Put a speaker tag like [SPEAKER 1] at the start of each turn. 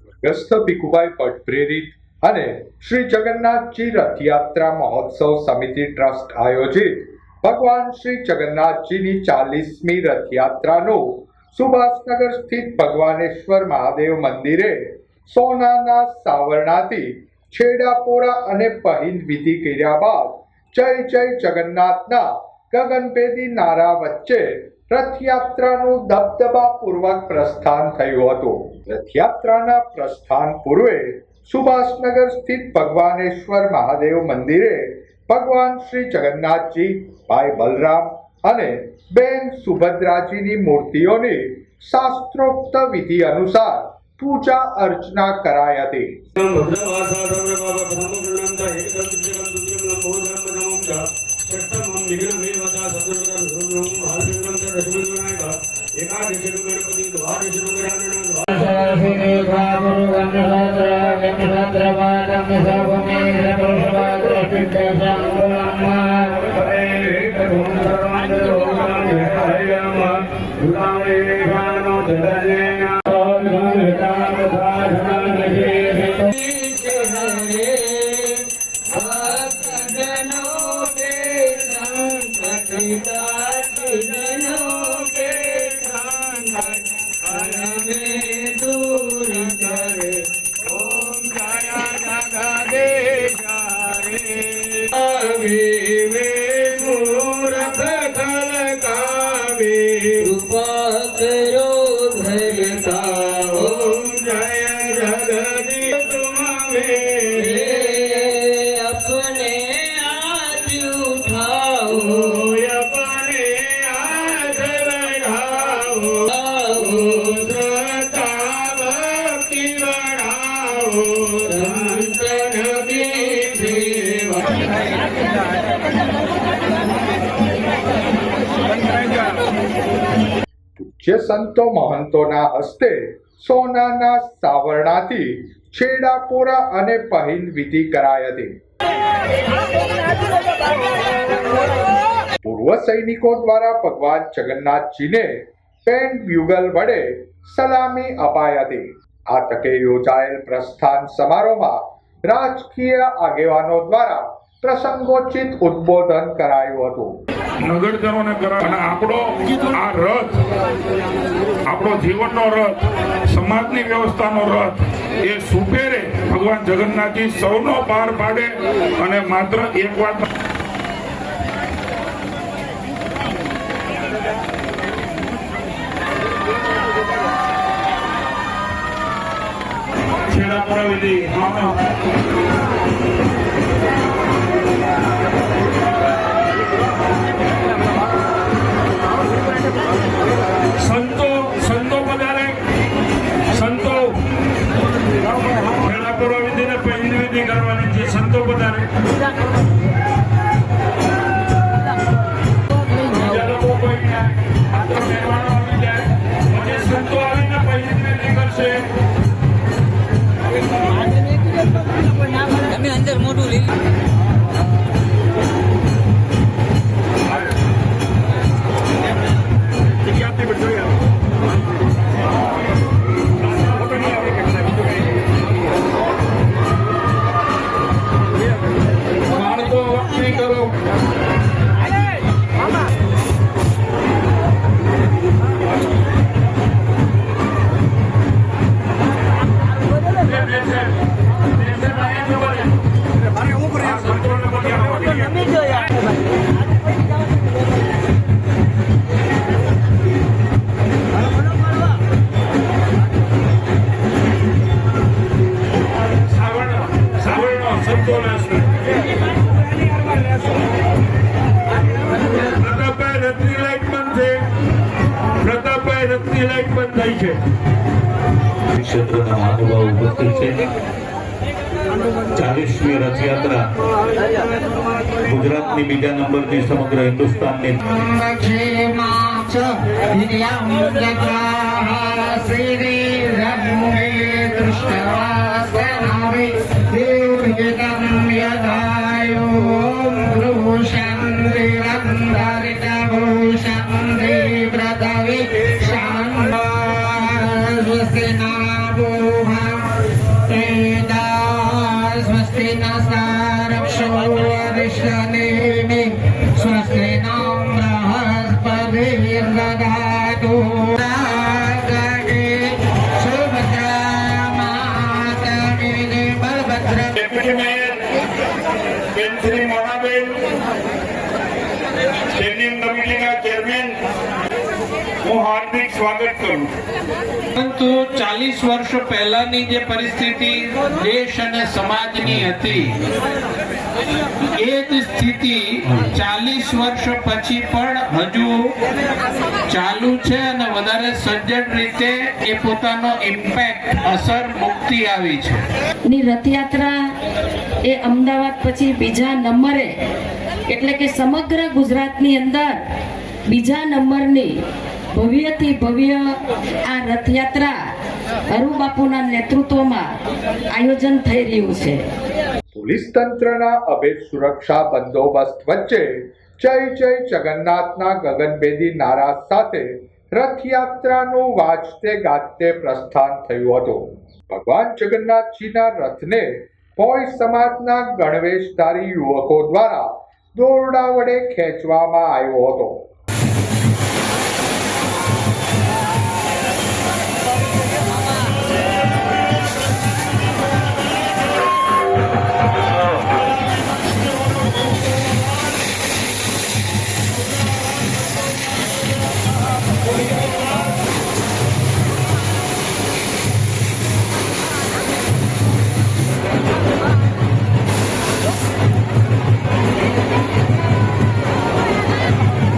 [SPEAKER 1] સ્વર્ગસ્થ ભીખુભાઈ ભટ્ટ પ્રેરિત અને શ્રી જગન્નાથજી રથયાત્રા મહોત્સવ સમિતિ ટ્રસ્ટ આયોજિત ભગવાન શ્રી જગન્નાથજીની 40મી રથયાત્રાનું સુભાષનગર સ્થિત ભગવાનેશ્વર મહાદેવ મંદિરે સોનાના સાવરણાથી છેડાપોરા અને પહિંદ વિધિ કર્યા બાદ જય જય જગન્નાથના ગગનભેદી નારા વચ્ચે રથયાત્રાનું દબદબાપૂર્વક પ્રસ્થાન થયું હતું. રથયાત્રાના પ્રસ્થાન પૂર્વે સુભાષનગર સ્થિત ભગવાનેશ્વર મહાદેવ મંદિરે ભગવાન શ્રી જગન્નાથજી, ભાઈ બલરામ અને બેન સુભદ્રાજીની મૂર્તિઓની શાસ્ત્રોક્ત વિધિ અનુસાર પૂજા અર્ચના કરાઈ હતી. પૂજ્ય સંતો મહંતોના હસ્તે સોનાના સાવરણાથી છેડાપોરા અને પહિંદ વિધિ કરાઈ હતી. પૂર્વ સૈનિકો દ્વારા ભગવાન જગન્નાથજીને બેન્ડ બ્યુગલ વડે સલામી અપાઈ હતી. આ તકે યોજાયેલ પ્રસ્થાન સમારોહમાં રાજકીય આગેવાનો દ્વારા પ્રસંગોચિત ઉદ્બોધન કરાયું હતું.
[SPEAKER 2] નગરજનોને અને આપણો આ રથ, આપણો જીવનનો રથ, સમાજની વ્યવસ્થાનો રથ એ સુપેરે ભગવાન જગન્નાથજી સૌનો પાર પાડે. અને માત્ર એક વાત છેડાપોરા વિધિ સંતો પધારે. સંતો છેડાપોરા વિધિ ને પહિંદ વિધિ કરવાની છે. સંતો પધારે. બીજા લોકો કોઈ માત્ર મહેમાનો આવી જાય અને સંતો આવીને પહિંદ વિધિ કરશે.
[SPEAKER 3] અંદર મોટું લઈ
[SPEAKER 4] ક્ષેત્રના મહાનુભાવો ઉપસ્થિત છે. 40મી રથયાત્રા ગુજરાતની બીજા નંબરથી સમગ્ર હિન્દુસ્તાનની
[SPEAKER 3] स्वस्ति नस्तारक्षो अरिष्टनेमि स्वस्ति नो बृहस्पतिर्दधातु सुभद्रा मातरि बलभद्र
[SPEAKER 2] ડેપ્યુટી મેયર બેન શ્રી મોનાબેન, સ્ટેન્ડિંગ કમિટીના ચેરમેન, હું હાર્દિક સ્વાગત કરું છું.
[SPEAKER 5] પરંતુ 40 વર્ષ પહેલાની જે પરિસ્થિતિ દેશ અને સમાજની હતી એ જ સ્થિતિ 40 વર્ષ પછી પણ હજુ ચાલુ છે અને વધારે સજ્જડ રીતે એ પોતાનો ઇમ્પેક્ટ અસર મૂકતી આવી છે.
[SPEAKER 6] ની રથયાત્રા એ અમદાવાદ પછી બીજા નંબરે એટલે કે સમગ્ર ગુજરાતની અંદર બીજા નંબરની ભવ્યથી ભવ્ય આ રથયાત્રા હરુબાપુના નેતૃત્વમાં આયોજન થઈ રહ્યું છે.
[SPEAKER 1] પોલીસ તંત્રના અભેદ સુરક્ષા બંદોબસ્ત વચ્ચે જય જય જગન્નાથના ગગનભેદી નારા સાથે રથયાત્રાનું વાજતે ગાજતે પ્રસ્થાન થયું હતું. ભગવાન જગન્નાથજીના રથને ભોય સમાજના ગણવેશધારી યુવકો દ્વારા દોરડા વડે ખેંચવામાં આવ્યો હતો.